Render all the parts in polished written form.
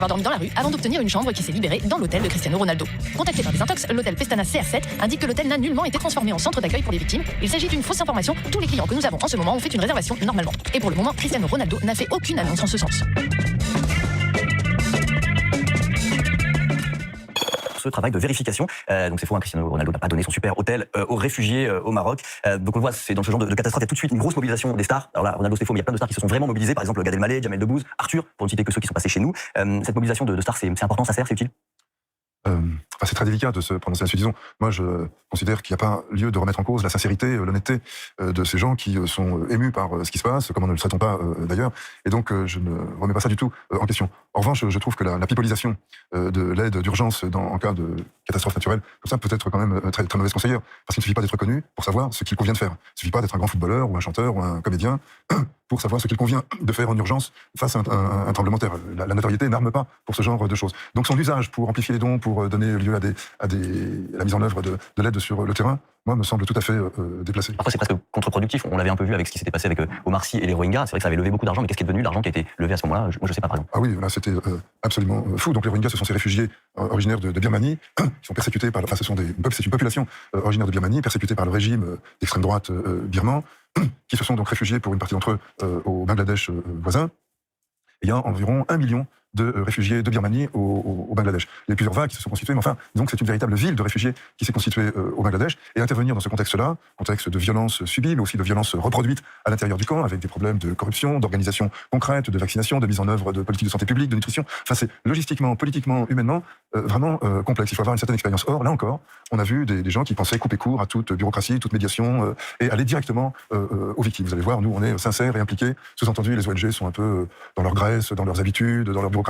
avoir dormi dans la rue avant d'obtenir une chambre qui s'est libérée dans l'hôtel de Cristiano Ronaldo. Contacté par des intox, l'hôtel Pestana CR7 indique que l'hôtel n'a nullement été transformé en centre d'accueil pour les victimes. Il s'agit d'une fausse information. Tous les clients que nous avons en ce moment ont fait une réservation normalement. Et pour le moment, Cristiano Ronaldo n'a fait aucune annonce en ce sens. Ce travail de vérification. Donc c'est faux, hein, Cristiano Ronaldo n'a pas donné son super hôtel aux réfugiés au Maroc. Donc on le voit, c'est dans ce genre de catastrophe, il y a tout de suite une grosse mobilisation des stars. Alors là, Ronaldo c'est faux, mais il y a plein de stars qui se sont vraiment mobilisées, par exemple Gad Elmaleh, Jamel Debbouze, Arthur, pour ne citer que ceux qui sont passés chez nous. Cette mobilisation de stars, c'est important, ça sert, c'est utile? C'est très délicat de se prononcer là-dessus. Disons, moi je considère qu'il n'y a pas lieu de remettre en cause la sincérité, l'honnêteté de ces gens qui sont émus par ce qui se passe, comme on ne le souhaitons pas d'ailleurs, et donc je ne remets pas ça du tout en question. En revanche, je trouve que la pipolisation de l'aide d'urgence en cas de catastrophe naturelle, comme ça, peut être quand même très, très mauvaise conseillère, parce qu'il ne suffit pas d'être connu pour savoir ce qu'il convient de faire. Il ne suffit pas d'être un grand footballeur ou un chanteur ou un comédien pour savoir ce qu'il convient de faire en urgence face à un tremblement de terre. La notoriété n'arme pas pour ce genre de choses. Donc son usage pour amplifier les dons, pour donner lieu à la mise en œuvre de l'aide sur le terrain, moi, me semble tout à fait déplacé. Après, c'est presque contre-productif. On l'avait un peu vu avec ce qui s'était passé avec Omar Sy et les Rohingyas. C'est vrai que ça avait levé beaucoup d'argent, mais qu'est-ce qui est devenu l'argent qui a été levé à ce moment-là? Moi, je sais pas, par exemple. Ah oui, là, c'était absolument fou. Donc les Rohingyas, ce sont ces réfugiés originaires de Birmanie, qui sont persécutés par... Enfin, c'est une population originaire de Birmanie, persécutée par le régime d'extrême droite birman, qui se sont donc réfugiés, pour une partie d'entre eux, au Bangladesh voisin. Il y a environ 1 million de réfugiés de Birmanie au Bangladesh. Il y a plusieurs vagues qui se sont constituées, mais enfin, disons que c'est une véritable ville de réfugiés qui s'est constituée au Bangladesh, et intervenir dans ce contexte-là, contexte de violence subie, mais aussi de violence reproduite à l'intérieur du camp, avec des problèmes de corruption, d'organisation concrète, de vaccination, de mise en œuvre de politiques de santé publique, de nutrition. Enfin, c'est logistiquement, politiquement, humainement, vraiment complexe. Il faut avoir une certaine expérience. Or, là encore, on a vu des gens qui pensaient couper court à toute bureaucratie, toute médiation, et aller directement aux victimes. Vous allez voir, nous, on est sincères et impliqués. Sous-entendu, les ONG sont un peu dans leur graisse, dans leurs habitudes, dans leur bureaucratie,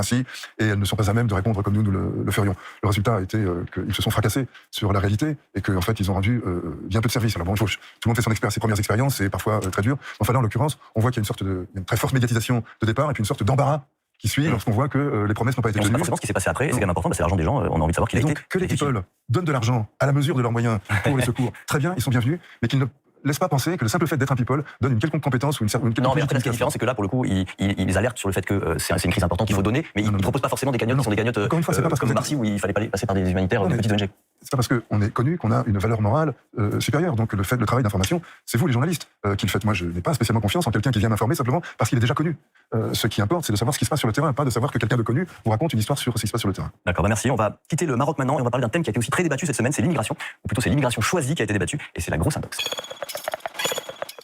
et elles ne sont pas à même de répondre comme nous le ferions. Le résultat a été qu'ils se sont fracassés sur la réalité, et qu'en fait, ils ont rendu bien peu de services. Alors bon, tout le monde fait ses premières expériences, c'est parfois très dur. Enfin là, en l'occurrence, on voit qu'il y a une très forte médiatisation de départ, et puis une sorte d'embarras qui suit lorsqu'on voit que les promesses n'ont pas été tenues. C'est pas forcément ce qui s'est passé après, c'est quand même important, parce que c'est l'argent des gens, on a envie de savoir qu'il a été. Donc, que les people donnent de l'argent à la mesure de leurs moyens pour les secours, très bien, ils sont bienvenus, mais qu'ils ne laisse pas penser que le simple fait d'être un people donne une quelconque compétence ou une quelconque... Non, mais après, ce qui est différent, c'est que là, pour le coup, ils alertent sur le fait que c'est une crise importante qu'il faut donner, mais ils ne proposent pas forcément des cagnottes, ce sont des cagnottes encore une fois, c'est pas parce comme Marcy, où il fallait pas passer par des humanitaires, des petites ONG. C'est pas parce qu'on est connu qu'on a une valeur morale supérieure. Donc le travail d'information, c'est vous les journalistes qui le faites. Moi, je n'ai pas spécialement confiance en quelqu'un qui vient m'informer simplement parce qu'il est déjà connu. Ce qui importe, c'est de savoir ce qui se passe sur le terrain, pas de savoir que quelqu'un de connu vous raconte une histoire sur ce qui se passe sur le terrain. D'accord, merci. On va quitter le Maroc maintenant et on va parler d'un thème qui a été aussi très débattu cette semaine, c'est l'immigration, ou plutôt c'est l'immigration choisie qui a été débattue, et c'est la grosse intox.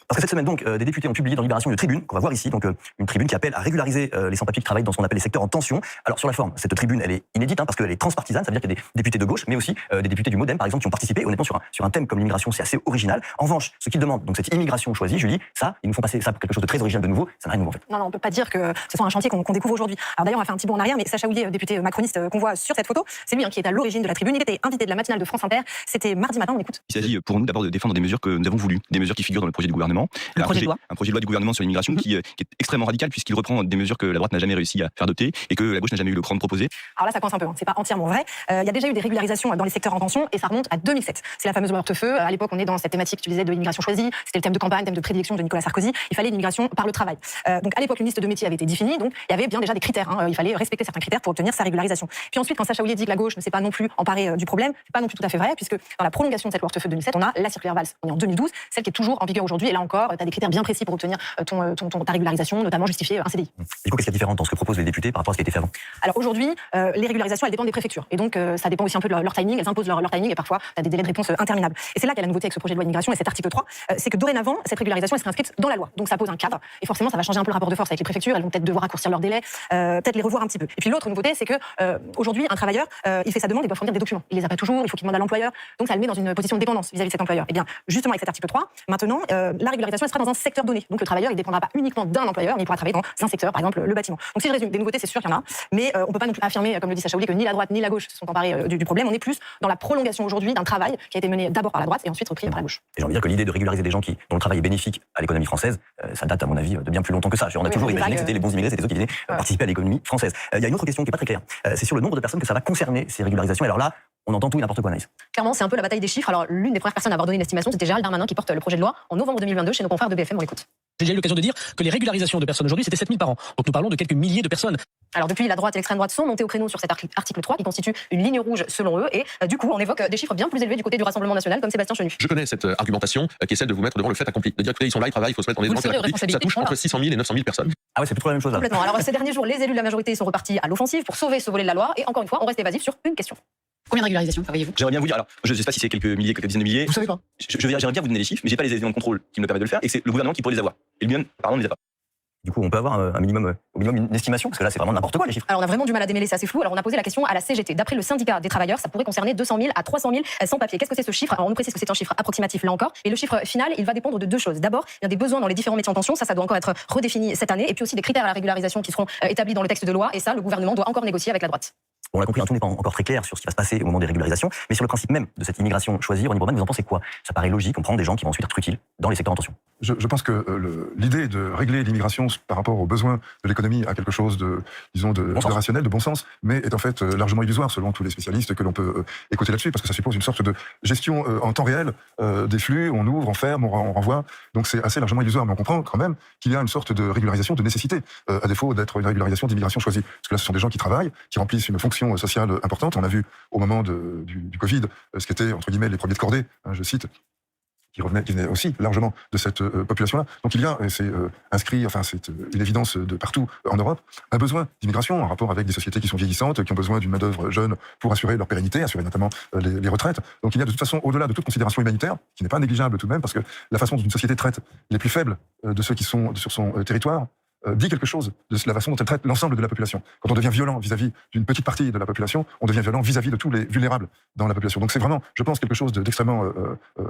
Parce que cette semaine, donc, des députés ont publié dans Libération une tribune, qu'on va voir ici, donc une tribune qui appelle à régulariser les sans-papiers qui travaillent dans ce qu'on appelle les secteurs en tension. Alors, sur la forme, cette tribune, elle est inédite, parce qu'elle est transpartisane, ça veut dire qu'il y a des députés de gauche, mais aussi des députés du MoDem, par exemple, qui ont participé. Honnêtement, sur un thème comme l'immigration, c'est assez original. En revanche, ce qu'ils demandent, donc cette immigration choisie, Julie, ça, ils nous font passer ça pour quelque chose de très original de nouveau, ça n'a rien de nouveau en fait. Non, on peut pas dire que ce soit un chantier qu'on découvre aujourd'hui. Alors d'ailleurs, on va faire un petit bond en arrière, mais Sacha Houlier, député macroniste qu'on voit sur cette photo, c'est lui qui est à l'origine de la tribune. Il était invité de la matinale de France Inter, c'était mardi matin, on écoute. Il s'agit pour nous d'abord de défendre des mesures que nous avons voulu, des mesures qui figurent dans le projet du gouvernement. Un projet de loi du gouvernement sur l'immigration qui est extrêmement radical puisqu'il reprend des mesures que la droite n'a jamais réussi à faire adopter et que la gauche n'a jamais eu le courage de proposer. Alors là, ça coince un peu, c'est pas entièrement vrai. Il y a déjà eu des régularisations dans les secteurs en tension et ça remonte à 2007. C'est la fameuse loi Hortefeux. À l'époque, on est dans cette thématique, tu disais, de l'immigration choisie. C'était le thème de campagne, thème de prédilection de Nicolas Sarkozy. Il fallait l'immigration par le travail. Donc à l'époque, une liste de métiers avait été définie. Donc il y avait bien déjà des critères. Il fallait respecter certains critères pour obtenir sa régularisation. Puis ensuite, quand Sacha Houlier dit que la gauche ne s'est pas non plus emparée du problème, c'est pas non plus tout à fait vrai puisque dans la prolongation de cette loi Hortefeux de 2007, on a la circulaire Valls. On est en 2012, celle qui est toujours en vigueur aujourd'hui. Et là encore, tu as des critères bien précis pour obtenir ta régularisation, notamment justifier un CDI. Du coup, qu'est-ce qui est différent dans ce que proposent les députés par rapport à ce qui a été fait avant? Alors aujourd'hui, les régularisations, elles dépendent des préfectures. Et donc, ça dépend aussi un peu de leur timing. Elles imposent leur timing et parfois, tu as des délais de réponse interminables. Et c'est là qu'il y a la nouveauté avec ce projet de loi d'immigration et cet article 3, c'est que dorénavant, cette régularisation, elle sera inscrite dans la loi. Donc ça pose un cadre. Et forcément, ça va changer un peu le rapport de force avec les préfectures. Elles vont peut-être devoir raccourcir leurs délais, peut-être les revoir un petit peu. Et puis l'autre nouveauté, c'est que aujourd'hui, un travailleur, il fait sa demande, il doit fournir des documents. Il les a pas toujours, il faut qu'il demande à l'employeur. Donc ça le met dans une position de dépendance vis-à-vis de cet employeur. Et bien, justement, avec cet article 3, maintenant, la régularisation, elle sera dans un secteur donné. Donc le travailleur, il dépendra pas uniquement d'un employeur, mais il pourra travailler dans un secteur, par exemple le bâtiment. Donc si je résume, des nouveautés, c'est sûr qu'il y en a, mais on peut pas non plus affirmer, comme le dit Sacha Houlier, que ni la droite ni la gauche se sont emparés du problème. On est plus dans la prolongation aujourd'hui d'un travail qui a été mené d'abord par la droite et ensuite repris par la gauche. Et j'ai envie de dire que l'idée de régulariser des gens dont le travail est bénéfique à l'économie française, ça date à mon avis de bien plus longtemps que ça. On a toujours imaginé que c'était les bons immigrés, c'était ceux qui venaient participer à l'économie française. Il y a une autre question qui est pas très claire, c'est sur le nombre de personnes que ça va concerner ces régularisations. Et alors là, on entend tout et n'importe quoi, Anaïs. Clairement, c'est un peu la bataille des chiffres. Alors, l'une des premières personnes à avoir donné une estimation, c'était Gérald Darmanin qui porte le projet de loi en novembre 2022 chez nos confrères de BFM. On l'écoute. J'ai déjà eu l'occasion de dire que les régularisations de personnes aujourd'hui, c'était 7000 par an. Donc nous parlons de quelques milliers de personnes. Alors depuis, la droite et l'extrême droite sont montés au créneau sur cet article 3 qui constitue une ligne rouge selon eux et du coup on évoque des chiffres bien plus élevés du côté du Rassemblement national comme Sébastien Chenu. Je connais cette argumentation qui est celle de vous mettre devant le fait accompli. De dire que ils sont là, ils travaillent, il faut se mettre en devant le fait accompli. Ça touche entre 600 000 et 900 000 personnes. Ah ouais, c'est plutôt la même chose là. Complètement. Alors ces derniers jours, les élus de la majorité sont repartis à l'offensive pour sauver ce volet de la loi et encore une fois, on reste évasif sur une question. Combien de régularisations prévoyez-vous? J'aimerais bien vous dire, alors, je sais pas si c'est quelques milliers, quelques dizaines de milliers. Vous savez pas? J'aimerais bien vous donner les chiffres, mais j'ai pas les éléments de contrôle qui me permettent de le faire, et c'est le gouvernement qui pourrait les avoir. Et lui-même, apparemment, ne les a pas. Du coup, on peut avoir au minimum une estimation, parce que là, c'est vraiment n'importe quoi les chiffres. Alors on a vraiment du mal à démêler, c'est assez flou. Alors on a posé la question à la CGT. D'après le syndicat des travailleurs, ça pourrait concerner 200 000 à 300 000 sans-papiers. Qu'est-ce que c'est ce chiffre? Alors on nous précise que c'est un chiffre approximatif là encore. Et le chiffre final, il va dépendre de deux choses. D'abord, il y a des besoins dans les différents métiers en tension, ça doit encore être redéfini cette année. Et puis aussi des critères à la régularisation qui seront établis dans le texte de loi. Et ça, le gouvernement doit encore négocier avec la droite. On l'a compris, tout n'est pas encore très clair sur ce qui va se passer au moment des régularisations, mais sur le principe même de cette immigration choisie, Ronnie Broman, vous en pensez quoi? Ça paraît logique, on prend des gens qui vont ensuite être utiles dans les secteurs en tension. Je pense que l'idée de régler l'immigration par rapport aux besoins de l'économie a quelque chose de, disons, de rationnel, de bon sens, mais est en fait largement illusoire selon tous les spécialistes que l'on peut écouter là-dessus, parce que ça suppose une sorte de gestion en temps réel des flux, on ouvre, on ferme, on renvoie, donc c'est assez largement illusoire, mais on comprend quand même qu'il y a une sorte de régularisation de nécessité, à défaut d'être une régularisation d'immigration choisie. Parce que là, ce sont des gens qui travaillent, qui remplissent une fonction sociale importante. On a vu au moment du Covid ce qu'étaient, entre guillemets, les premiers de cordée, hein, je cite, qui venaient aussi largement de cette population-là. Donc il y a, et c'est inscrit, enfin c'est une évidence de partout en Europe, un besoin d'immigration en rapport avec des sociétés qui sont vieillissantes, qui ont besoin d'une main-d'œuvre jeune pour assurer leur pérennité, assurer notamment les retraites. Donc il y a de toute façon, au-delà de toute considération humanitaire, qui n'est pas négligeable tout de même, parce que la façon dont une société traite les plus faibles de ceux qui sont sur son territoire, dit quelque chose de la façon dont elle traite l'ensemble de la population. Quand on devient violent vis-à-vis d'une petite partie de la population, on devient violent vis-à-vis de tous les vulnérables dans la population. Donc c'est vraiment, je pense, quelque chose d'extrêmement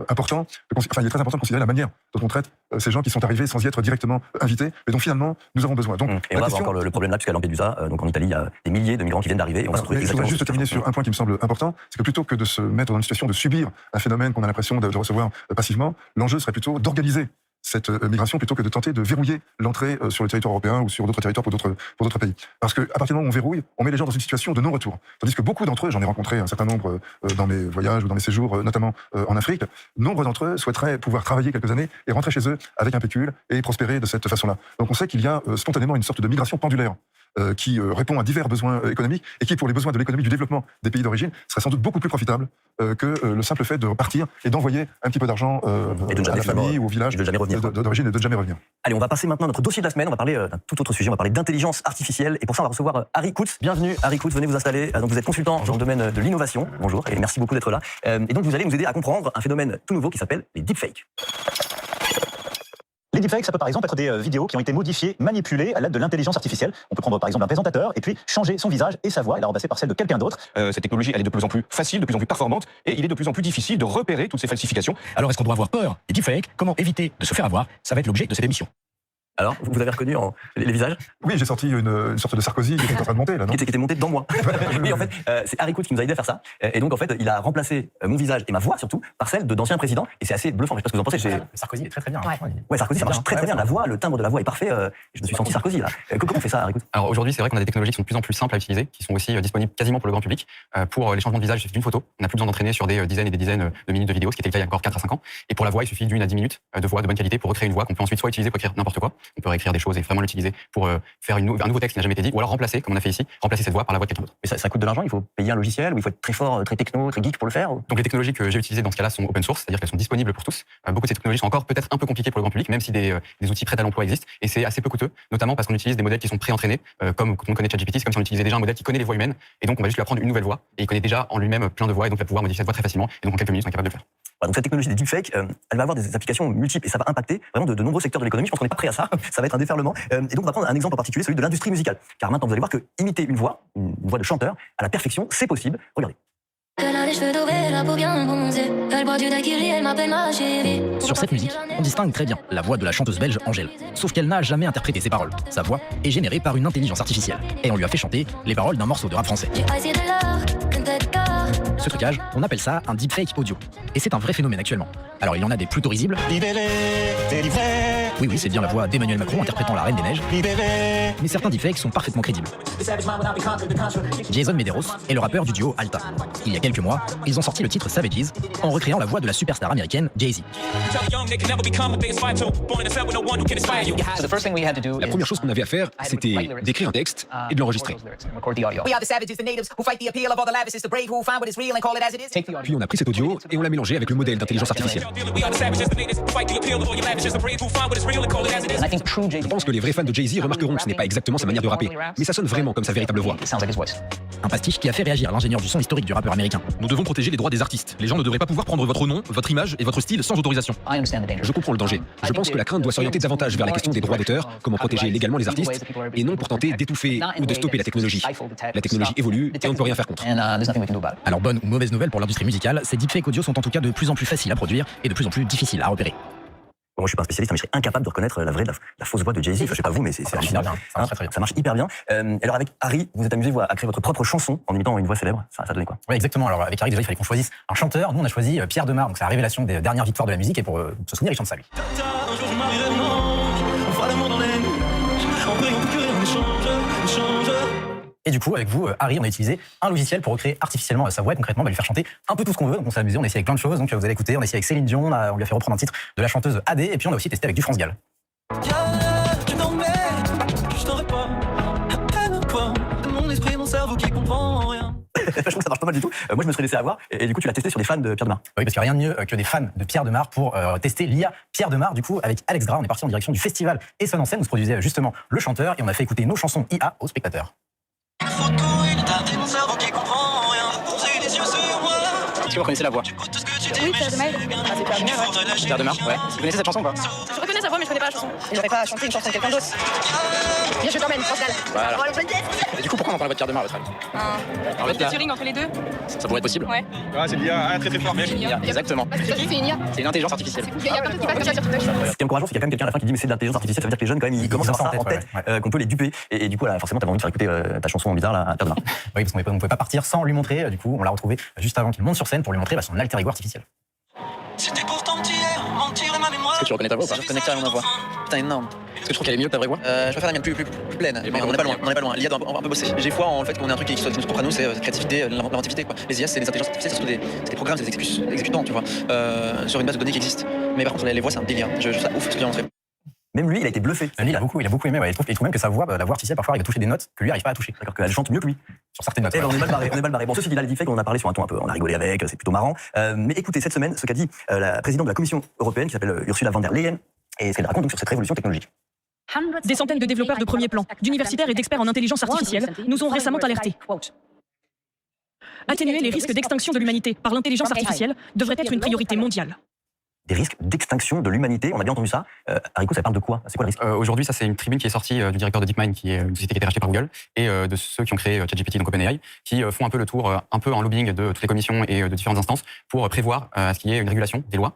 important. Enfin, il est très important de considérer la manière dont on traite ces gens qui sont arrivés sans y être directement invités, mais dont finalement nous avons besoin. Donc, et on va voir encore le problème là, puisqu'à Lampedusa, donc en Italie, il y a des milliers de migrants qui viennent d'arriver. Et on va se retrouver je voudrais juste terminer sur un point qui me semble important, c'est que plutôt que de se mettre dans une situation de subir un phénomène qu'on a l'impression de recevoir passivement, l'enjeu serait plutôt d'organiser cette migration plutôt que de tenter de verrouiller l'entrée sur le territoire européen ou sur d'autres territoires pour d'autres pays. Parce qu'à partir du moment où on verrouille, on met les gens dans une situation de non-retour. Tandis que beaucoup d'entre eux, j'en ai rencontré un certain nombre dans mes voyages ou dans mes séjours, notamment en Afrique, nombre d'entre eux souhaiteraient pouvoir travailler quelques années et rentrer chez eux avec un pécule et prospérer de cette façon-là. Donc on sait qu'il y a spontanément une sorte de migration pendulaire qui répond à divers besoins économiques et qui, pour les besoins de l'économie du développement des pays d'origine, serait sans doute beaucoup plus profitable que le simple fait de repartir et d'envoyer un petit peu d'argent à la famille ou au village d'origine et de ne jamais revenir. Allez, on va passer maintenant à notre dossier de la semaine. On va parler d'un tout autre sujet. On va parler d'intelligence artificielle. Et pour ça, on va recevoir Harry Coutts. Bienvenue, Harry Coutts. Venez vous installer. Donc, vous êtes consultant dans le domaine de l'innovation. Bonjour et merci beaucoup d'être là. Et donc, vous allez nous aider à comprendre un phénomène tout nouveau qui s'appelle les deepfakes. Les deepfakes, ça peut par exemple être des vidéos qui ont été modifiées, manipulées à l'aide de l'intelligence artificielle. On peut prendre par exemple un présentateur et puis changer son visage et sa voix et la remplacer par celle de quelqu'un d'autre. Cette technologie, elle est de plus en plus facile, de plus en plus performante, et il est de plus en plus difficile de repérer toutes ces falsifications. Alors est-ce qu'on doit avoir peur des deepfakes? Comment éviter de se faire avoir? Ça va être l'objet de cette émission. Alors, vous avez reconnu les visages? Oui, j'ai sorti une sorte de Sarkozy qui était en train de monter, là, non? Qui était monté devant moi. Oui, en fait, c'est Harry Coutts qui nous a aidé à faire ça. Et donc, en fait, il a remplacé mon visage et ma voix, surtout, par celle d'anciens présidents. Et c'est assez bluffant. Je sais pas ce que vous en pensez. Sarkozy est très bien. Ouais, Sarkozy, ça marche très bien. La voix, le timbre de la voix est parfait. Je me suis senti Sarkozy, là. Comment on fait ça, Harry Coutts? Alors aujourd'hui, c'est vrai qu'on a des technologies qui sont de plus en plus simples à utiliser, qui sont aussi disponibles quasiment pour le grand public. Pour les changements de visage, il suffit d'une photo. On n'a plus besoin d'entraîner sur des dizaines et des dizaines de minutes de vidéos, ce qui était le cas il y a encore 4 à 5 ans. Et pour la voix, il suffit d'1 à 10 minutes de voix de bonne qualité pour recréer une voix qu'on peut ensuite soit utiliser pour écrire n'importe quoi. On peut réécrire des choses et vraiment l'utiliser pour faire un nouveau texte qui n'a jamais été dit, ou alors remplacer, comme on a fait ici, remplacer cette voix par la voix de quelqu'un d'autre. Mais ça coûte de l'argent, il faut payer un logiciel, ou il faut être très fort, très techno, très geek pour le faire ou... Donc les technologies que j'ai utilisées dans ce cas-là sont open source, c'est-à-dire qu'elles sont disponibles pour tous. Beaucoup de ces technologies sont encore peut-être un peu compliquées pour le grand public, même si des outils prêts à l'emploi existent, et c'est assez peu coûteux, notamment parce qu'on utilise des modèles qui sont pré-entraînés, comme on connaît ChatGPT, c'est comme si on utilisait déjà un modèle qui connaît les voix humaines, et donc on va juste lui apprendre une nouvelle voix, et il connaît déjà en lui-même plein de voix, et donc il va pouvoir modifier cette voix très facilement, et donc en quelques minutes on est capable de le faire. Voilà, donc cette technologie des deepfakes, elle va avoir des applications multiples et ça va impacter vraiment de nombreux secteurs de l'économie. Je pense qu'on n'est pas prêt à ça. Ça va être un déferlement. Et donc on va prendre un exemple en particulier, celui de l'industrie musicale. Car maintenant vous allez voir que imiter une voix de chanteur à la perfection, c'est possible. Regardez. Sur cette musique, on distingue très bien la voix de la chanteuse belge Angèle. Sauf qu'elle n'a jamais interprété ses paroles. Sa voix est générée par une intelligence artificielle. Et on lui a fait chanter les paroles d'un morceau de rap français. Ce trucage, on appelle ça un deepfake audio. Et c'est un vrai phénomène actuellement. Alors il y en a des plutôt risibles. Libellé, délivré, Oui, c'est bien la voix d'Emmanuel Macron interprétant la Reine des Neiges. Mais certains deepfakes sont parfaitement crédibles. Jason Medeiros est le rappeur du duo Alta. Il y a quelques mois, ils ont sorti le titre Savages en recréant la voix de la superstar américaine Jay-Z. La première chose qu'on avait à faire, c'était d'écrire un texte et de l'enregistrer. Puis on a pris cet audio et on l'a mélangé avec le modèle d'intelligence artificielle. Je pense que les vrais fans de Jay-Z remarqueront que ce n'est pas exactement sa manière de rapper, mais ça sonne vraiment comme sa véritable voix. Un pastiche qui a fait réagir l'ingénieur du son historique du rappeur américain. Nous devons protéger les droits des artistes. Les gens ne devraient pas pouvoir prendre votre nom, votre image et votre style sans autorisation. Je comprends le danger. Je pense que la crainte doit s'orienter davantage vers la question des droits d'auteur, comment protéger légalement les artistes, et non pour tenter d'étouffer ou de stopper la technologie. La technologie évolue et on ne peut rien faire contre. Alors bonne ou mauvaise nouvelle pour l'industrie musicale, ces deepfakes audio sont en tout cas de plus en plus faciles à produire et de plus en plus difficiles à repérer. Moi, je suis pas un spécialiste, mais je serais incapable de reconnaître la vraie de la fausse voix de Jay-Z. Enfin, je sais pas vous, mais c'est hallucinant. Ça marche hyper bien. Alors, avec Harry, vous êtes amusé à créer votre propre chanson en imitant une voix célèbre. Ça donnait quoi? Oui, exactement. Alors, avec Harry, déjà, il fallait qu'on choisisse un chanteur. Nous, on a choisi Pierre Demar. Donc, c'est la révélation des dernières victoires de la musique. Et pour se souvenir, il chante ça, lui. Et du coup, avec vous, Harry, on a utilisé un logiciel pour recréer artificiellement sa voix. Et concrètement, lui faire chanter un peu tout ce qu'on veut. Donc on s'est amusé, on a essayé avec plein de choses. Donc vous allez écouter, on a essayé avec Céline Dion, on lui a fait reprendre un titre de la chanteuse AD. Et puis on a aussi testé avec du France Gall. Je trouve que ça marche pas mal du tout. Moi, je me serais laissé avoir. Et du coup, tu l'as testé sur des fans de Pierre Demar. Oui, parce qu'il n'y a rien de mieux que des fans de Pierre Demar pour tester l'IA Pierre Demar. Du coup, avec Alex Gras, on est parti en direction du festival Essonne en scène où se produisait justement le chanteur. Et on a fait écouter nos chansons IA aux spectateurs. Est-ce que vous reconnaissez la voix? Oui, Pierre Demar. C'est Pierre Demar, ouais. Vous connaissez cette chanson ou pas? Je reconnais sa voix, mais je connais pas la chanson. Et j'aurais pas chanté une chanson de quelqu'un d'autre. Bien, je t'emmène, France Gall. Voilà. Et du coup, pourquoi on parle pas de Pierre Demar, à votre avis? En fait, featuring entre les deux. Ça pourrait être possible? Ouais. Ouais, c'est l'IA très très fort. Exactement. C'est une IA. C'est une intelligence artificielle. Il y a plein de trucs qui passent comme ça sur TikTok. Ce qui est encourageant, c'est qu'il y a quand même quelqu'un à la fin qui dit mais c'est de l'intelligence artificielle. Ça veut dire que les jeunes, quand même, ils commencent à avoir ça en tête, qu'on peut les duper. Et du coup, là, forcément, t'as envie de faire écouter ta chanson en bizarre là, à Pierre Demar. Oui, parce qu'on ne pouvait pas partir sans lui montrer. Du coup, on l'a retrouvé juste avant qu'il monte sur scène pour lui montrer son alter ego artificiel. C'était pourtant hier, mentir et ma mémoire. Est-ce que tu reconnais ta voix ou pas? Je reconnais carrément ma voix. Putain, énorme. Est-ce que je trouve qu'elle est mieux que ta vraie voix? Je préfère la mienne plus pleine. Mais on n'est pas loin. L'IA doit un peu bosser. J'ai foi en le fait qu'on ait un truc qui soit propre à nous, c'est la créativité, l'inventivité, quoi. Les IA, c'est les intelligences artificielles, c'est des programmes, c'est des exécutants, tu vois, sur une base de données qui existe. Mais par contre, les voix, c'est un délire. Je trouve ça ouf ce qu'il a montré. Même lui, il a été bluffé. Lui, il a beaucoup aimé. Ouais. Il trouve même que sa voix, la voix artificielle, parfois, il va toucher des notes que lui n'arrive pas à toucher. D'accord, qu'elle chante mieux que lui. Sur certaines notes. On est mal barré. Bon, ceci dit, là, le deepfake, on en a parlé sur un ton un peu, on a rigolé avec, c'est plutôt marrant. Mais écoutez, cette semaine, ce qu'a dit la présidente de la Commission européenne, qui s'appelle Ursula von der Leyen, et ce qu'elle raconte donc sur cette révolution technologique. Des centaines de développeurs de premier plan, d'universitaires et d'experts en intelligence artificielle nous ont récemment alertés. Atténuer les risques d'extinction de l'humanité par l'intelligence artificielle devrait être une priorité mondiale. Des risques d'extinction de l'humanité, on a bien entendu ça. Haricot, ça parle de quoi? C'est quoi le risque? Aujourd'hui, ça c'est une tribune qui est sortie du directeur de DeepMind, qui est une société qui a été rachetée par Google, et de ceux qui ont créé ChatGPT, donc OpenAI, qui font un peu le tour, un peu en lobbying de toutes les commissions et de différentes instances pour prévoir à ce qu'il y ait une régulation des lois,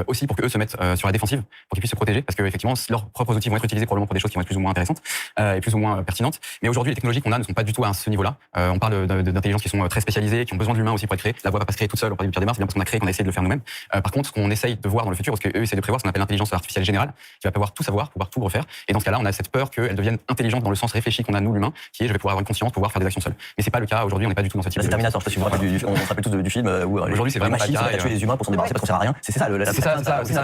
aussi pour qu'eux se mettent sur la défensive, pour qu'ils puissent se protéger, parce qu'effectivement, leurs propres outils vont être utilisés probablement pour des choses qui vont être plus ou moins intéressantes et plus ou moins pertinentes. Mais aujourd'hui, les technologies qu'on a ne sont pas du tout à ce niveau-là. On parle d'intelligence qui sont très spécialisées, qui ont besoin de l'humain aussi pour être créées. La voix va pas se créer toute seule. On parle du Pierre Demar, c'est bien parce qu'on a créé, qu'on a essayé de le faire nous-mêmes. Par contre, ce qu'on essaye de voir dans le futur, parce qu'eux essaient de prévoir ce qu'on appelle l'intelligence artificielle générale, qui va pouvoir tout savoir, pouvoir tout refaire. Et dans ce cas-là, on a cette peur qu'elle devienne intelligente dans le sens réfléchi qu'on a nous l'humain, qui est je vais pouvoir avoir une conscience, pouvoir faire des actions seul. Mais c'est pas le cas aujourd'hui, on n'est pas du tout dans cette type. C'est Terminator, on se rappelle tous du film où aujourd'hui c'est vraiment la machine qui va tuer les humains pour s'en débarrasser parce qu'on sert à rien. C'est ça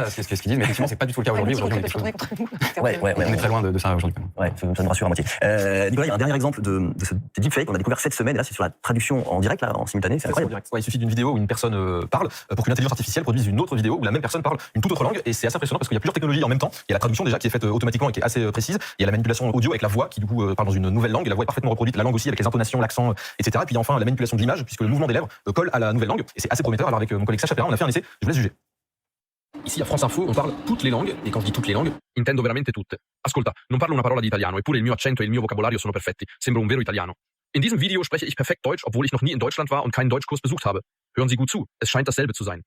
c'est ce qu'ils disent, mais effectivement c'est pas du tout le cas aujourd'hui. Aujourd'hui on est très loin de ça aujourd'hui. Ouais, ça me rassure à moitié. Nicolas, il y a un dernier exemple de ce deepfake qu'on a découvert cette semaine, et là c'est sur la traduction en direct, là, en simultané, c'est incroyable. Il suffit d'une vidéo où une personne parle pour qu'une intelligence artificielle produise une autre vidéo où la même personne parle une toute autre langue, et c'est assez impressionnant parce qu'il y a plusieurs technologies en même temps. Il y a la traduction déjà qui est faite automatiquement et qui est assez précise. Il y a la manipulation audio avec la voix qui du coup parle dans une nouvelle langue, et la voix est parfaitement reproduite, la langue aussi avec les intonations, l'accent, etc. Et puis enfin la manipulation de l'image puisque le mouvement des lèvres colle à la nouvelle langue, et c'est assez prometteur. Alors avec mon collègue Sacha Perrin, on a fait un essai, je vous laisse juger. Ici à France Info, on parle toutes les langues, et quand je dis toutes les langues, intendo veramente tutte. Ascolta, non parlo una parola di italiano, eppure il mio accento e il mio vocabolario sono perfetti. Sembro un vero italiano. In diesem Video spreche ich perfekt Deutsch, obwohl ich noch nie in Deutschland war und keinen Deutschkurs besucht habe. Hören Sie gut zu, es scheint dasselbe zu sein.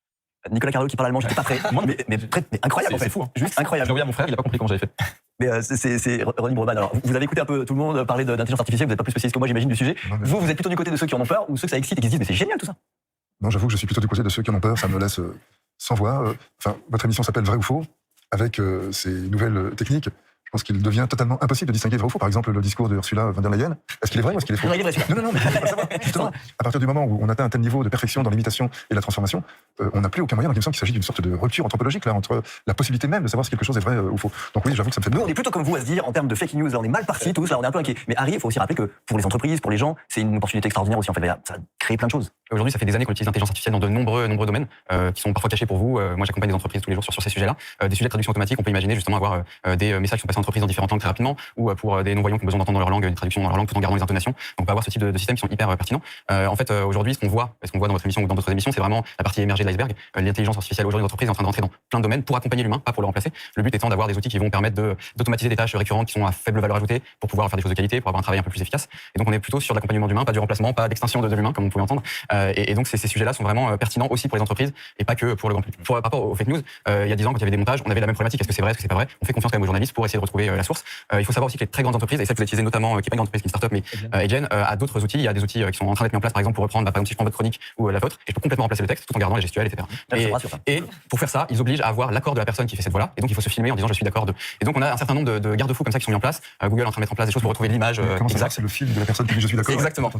Nicolas Carlo qui parle allemand, j'étais pas prêt. mais incroyable en fait. C'est fou, hein. Juste incroyable. J'ai envoyé à mon frère, il a pas compris comment j'avais fait. Mais c'est Ronnie Broman. Alors, vous avez écouté un peu tout le monde parler d'intelligence artificielle, vous n'êtes pas plus spécialiste que moi, j'imagine, du sujet. Non, mais... Vous êtes plutôt du côté de ceux qui en ont peur ou ceux que ça excite et qui se disent mais c'est génial tout ça? Non, j'avoue que je suis plutôt du côté de ceux qui en ont peur, ça me laisse sans voix. Enfin, votre émission s'appelle Vrai ou Faux. avec ces nouvelles techniques, je pense qu'il devient totalement impossible de distinguer vrai ou faux. Par exemple, le discours de Ursula von der Leyen, est-ce qu'il est vrai ou est-ce qu'il est faux? Non, il est vrai, celui-là. Non, mais il faut savoir. Justement, à partir du moment où on atteint un tel niveau de perfection dans l'imitation et la transformation, on n'a plus aucun moyen. Donc il me semble qu'il s'agit d'une sorte de rupture anthropologique là, entre la possibilité même de savoir si quelque chose est vrai ou faux. Donc oui, j'avoue que ça me fait... Nous, on est plutôt comme vous à se dire, en termes de fake news, là, on est mal partis tous, là, on est un peu inquiets. Mais Harry, il faut aussi rappeler que pour les entreprises, pour les gens, c'est une opportunité extraordinaire aussi. En fait, ça a créé plein de choses. Aujourd'hui, ça fait des années qu'on utilise l'intelligence artificielle dans de nombreux domaines qui sont parfois cachés pour vous. Moi, j'accompagne des entreprises tous les jours sur ces sujets-là. Des sujets de traduction automatique, on peut imaginer justement avoir des messages qui sont passés en entreprise dans différentes langues très rapidement, ou pour des non-voyants qui ont besoin d'entendre dans leur langue une traduction dans leur langue tout en gardant les intonations. Donc, on peut avoir ce type de systèmes qui sont hyper pertinents. En fait, aujourd'hui, ce qu'on voit dans votre émission ou dans d'autres émissions, c'est vraiment la partie émergée de l'iceberg. L'intelligence artificielle aujourd'hui, l'entreprise est en train d'entrer dans plein de domaines pour accompagner l'humain, pas pour le remplacer. Le but étant d'avoir des outils qui vont permettre d'automatiser des tâches récurrentes qui sont à faible valeur ajoutée pour pouvoir faire des choses de qualité, pour avoir un travail un peu plus efficace. Et donc, on est plutôt sur l'accompagnement d'humain, pas du remplacement, pas d'extinction de l'humain, comme vous pouvez entendre. Et donc, ces sujets-là sont vraiment pertinents aussi pour les entreprises et pas que pour le grand public. Par rapport aux fake news, il y a 10 ans, quand il y avait des montages, on avait la même problématique. Est-ce que c'est vrai, est-ce que c'est pas vrai? On fait confiance quand même aux journalistes pour essayer de retrouver la source. Il faut savoir aussi que les très grandes entreprises, et celles que vous utilisez notamment, qui n'est pas une entreprise, qui est une startup, mais Agen a d'autres outils. Il y a des outils qui sont en train d'être mis en place, par exemple, pour reprendre, par exemple, si je prends votre chronique ou la vôtre, et je peux complètement remplacer le texte tout en gardant les gestuels, etc. Et pour faire ça, ils obligent à avoir l'accord de la personne qui fait cette voix-là, et donc il faut se filmer en disant je suis d'accord. Et donc on a un certain nombre de garde-fous comme ça qui sont mis en place. Google est en train de mettre en place des choses pour retrouver l'image exacte. C'est le film de la personne qui dit je suis d'accord. Exactement.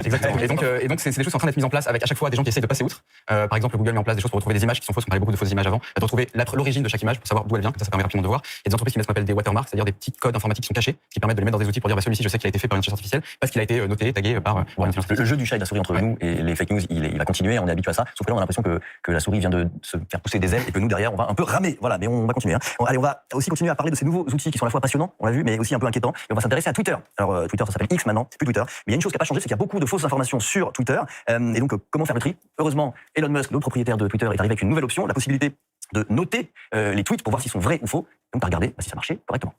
Et donc c'est des choses qui sont en train d'être mises en place avec à chaque fois des gens qui essayent de passer outre. Par exemple, Google met en place des choses pour retrouver des images qui sont fausses. On parlait beaucoup de fausses images avant. De retrouver l'origine de chaque image pour savoir d'où elle vient. Ça permet rapidement de voir. Il y a des entreprises qui mettent ce qu'on appelle des watermarks, c'est-à-dire des petits codes informatiques qui sont cachés, qui permettent de les mettre dans des outils pour dire celui-ci, je sais qu'il a été fait par une intelligence artificielle parce qu'il a été noté, tagué par une intelligence artificielle. Le jeu du chat et de la souris entre nous et les fake news, il va continuer. On est habitué à ça. Sauf que là, on a l'impression que la souris vient de se faire pousser des ailes et que nous derrière, on va un peu ramer. Voilà, mais on va continuer. Allez, on va aussi continuer à parler de ces nouveaux outils qui sont à la fois passionnants, on l'a vu, mais aussi un peu inquiétants. Et on va s'intéresser à Twitter. Alors Twitter, ça s'appelle X maintenant, c'est plus Twitter. Mais il y a une chose qui n'a pas changé, c'est qu'il y a beaucoup de fausses informations sur Twitter. Et donc, comment faire le tri? Heureusement, Elon Musk, le propriétaire de Twitter, est arrivé avec une nouvelle option, la possibilité de noter les tweets pour voir s'ils sont vrais ou faux. Donc, à regarder si ça marchait correctement.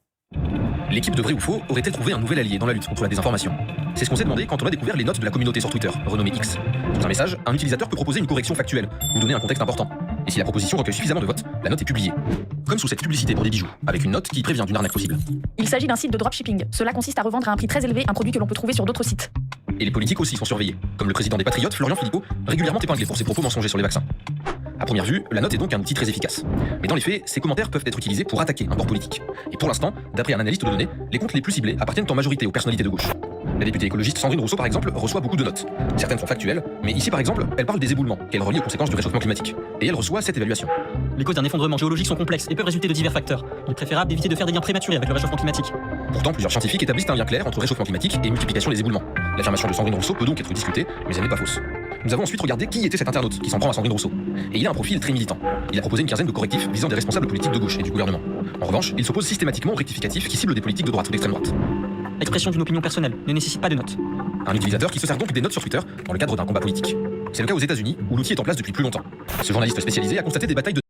L'équipe de Vrai ou Faux aurait-elle trouvé un nouvel allié dans la lutte contre la désinformation? C'est ce qu'on s'est demandé quand on a découvert les notes de la communauté sur Twitter, renommée X. Dans un message, un utilisateur peut proposer une correction factuelle ou donner un contexte important. Et si la proposition recueille suffisamment de votes, la note est publiée. Comme sous cette publicité pour des bijoux, avec une note qui prévient d'une arnaque possible. Il s'agit d'un site de dropshipping. Cela consiste à revendre à un prix très élevé un produit que l'on peut trouver sur d'autres sites. Et les politiques aussi sont surveillés, comme le président des Patriotes, Florian Philippot, régulièrement épinglé pour ses propos mensongers sur les vaccins. À première vue, la note est donc un outil très efficace. Mais dans les faits, ces commentaires peuvent être utilisés pour attaquer un bord politique. Et pour l'instant, d'après un analyste de données, les comptes les plus ciblés appartiennent en majorité aux personnalités de gauche. La députée écologiste Sandrine Rousseau, par exemple, reçoit beaucoup de notes. Certaines sont factuelles, mais ici, par exemple, elle parle des éboulements qu'elle relie aux conséquences du réchauffement climatique. Et elle reçoit cette évaluation. Les causes d'un effondrement géologique sont complexes et peuvent résulter de divers facteurs. Il est préférable d'éviter de faire des liens prématurés avec le réchauffement climatique. Pourtant, plusieurs scientifiques établissent un lien clair entre réchauffement climatique et multiplication des éboulements. L'affirmation de Sandrine Rousseau peut donc être discutée, mais elle n'est pas fausse. Nous avons ensuite regardé qui était cet internaute qui s'en prend à Sandrine Rousseau. Et il a un profil très militant. Il a proposé une quinzaine de correctifs visant des responsables politiques de gauche et du gouvernement. En revanche, il s'oppose systématiquement aux rectificatifs qui ciblent des politiques de droite ou d'extrême droite. L'expression d'une opinion personnelle ne nécessite pas de notes. Un utilisateur qui se sert donc des notes sur Twitter dans le cadre d'un combat politique. C'est le cas aux États-Unis où l'outil est en place depuis plus longtemps. Ce journaliste spécialisé a constaté des batailles de